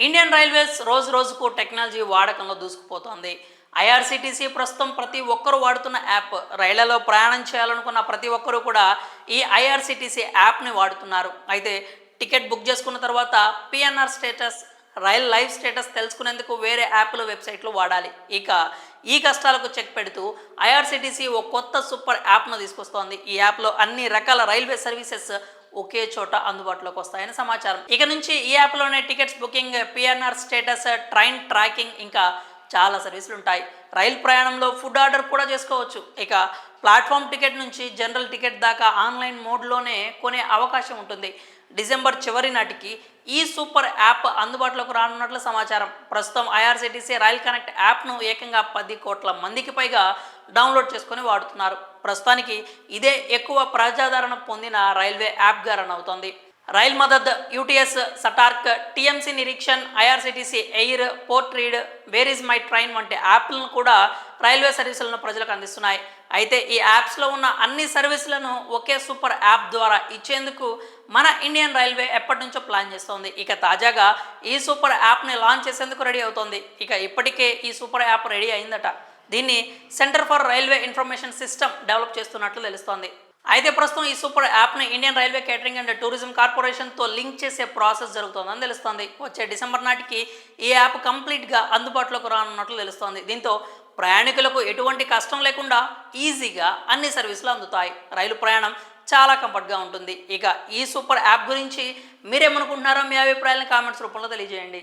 Indian railways రోజు రోజుకు technology వాడకంలో దూసుకుపోతోంది. ఐఆర్సీటీసీ ప్రస్తుతం ప్రతి ఒక్కరూ వాడుతున్న యాప్. రైళ్లలో ప్రయాణం చేయాలనుకున్న ప్రతి ఒక్కరూ కూడా ఈ ఐఆర్సీటీసీ యాప్ని వాడుతున్నారు. అయితే టికెట్ బుక్ చేసుకున్న తర్వాత PNR status, rail live status తెలుసుకునేందుకు వేరే యాప్లు, వెబ్సైట్లు వాడాలి. ఇక ఈ కష్టాలకు చెక్ పెడుతూ ఐఆర్సీటీసీ ఓ కొత్త సూపర్ యాప్ను తీసుకొస్తోంది. ఈ యాప్లో అన్ని రకాల రైల్వే సర్వీసెస్ ఒకే చోట అందుబాటులోకి వస్తాయని సమాచారం. ఇక నుంచి ఈ యాప్లోనే tickets booking, PNR status, train tracking, ఇంకా చాలా సర్వీసులు ఉంటాయి. రైలు ప్రయాణంలో ఫుడ్ ఆర్డర్ కూడా చేసుకోవచ్చు. ఇక ప్లాట్ఫామ్ టికెట్ నుంచి జనరల్ టికెట్ దాకా ఆన్లైన్ మోడ్లోనే కొనే అవకాశం ఉంటుంది. డిసెంబర్ చివరి నాటికి ఈ సూపర్ యాప్ అందుబాటులోకి రానున్నట్లు సమాచారం. ప్రస్తుతం ఐఆర్సీటీసీ రైల్ కనెక్ట్ యాప్ను ఏకంగా 10 కోట్ల మందికి పైగా డౌన్లోడ్ చేసుకొని వాడుతున్నారు. ప్రస్తుతానికి ఇదే ఎక్కువ ప్రజాదరణ పొందిన రైల్వే యాప్గా రన్ అవుతోంది. Rail Madad, UTS, Satark, TMC Nirikshan, IRCTC air, port read, where is my train వంటి యాప్లను కూడా రైల్వే సర్వీసులను ప్రజలకు అందిస్తున్నాయి. అయితే ఈ యాప్స్లో ఉన్న అన్ని సర్వీసులను ఒకే సూపర్ యాప్ ద్వారా ఇచ్చేందుకు మన ఇండియన్ రైల్వే ఎప్పటి నుంచో ప్లాన్ చేస్తోంది. ఇక తాజాగా ఈ సూపర్ యాప్ని లాంచ్ చేసేందుకు రెడీ అవుతోంది. ఇక ఇప్పటికే ఈ సూపర్ యాప్ రెడీ అయిందట. దీన్ని centre for railway information system develop చేస్తున్నట్లు తెలుస్తోంది. అయితే ప్రస్తుతం ఈ సూపర్ యాప్ని Indian railway catering and tourism కార్పొరేషన్తో లింక్ చేసే ప్రాసెస్ జరుగుతోందని తెలుస్తోంది. వచ్చే డిసెంబర్ నాటికి ఈ యాప్ కంప్లీట్గా అందుబాటులోకి రానున్నట్లు తెలుస్తోంది. దీంతో ప్రయాణికులకు ఎటువంటి కష్టం లేకుండా ఈజీగా అన్ని సర్వీసులు అందుతాయి. రైలు ప్రయాణం చాలా కంఫర్ట్గా ఉంటుంది. ఇక ఈ సూపర్ యాప్ గురించి మీరేమనుకుంటున్నారో మీ అభిప్రాయాలను కామెంట్స్ రూపంలో తెలియజేయండి.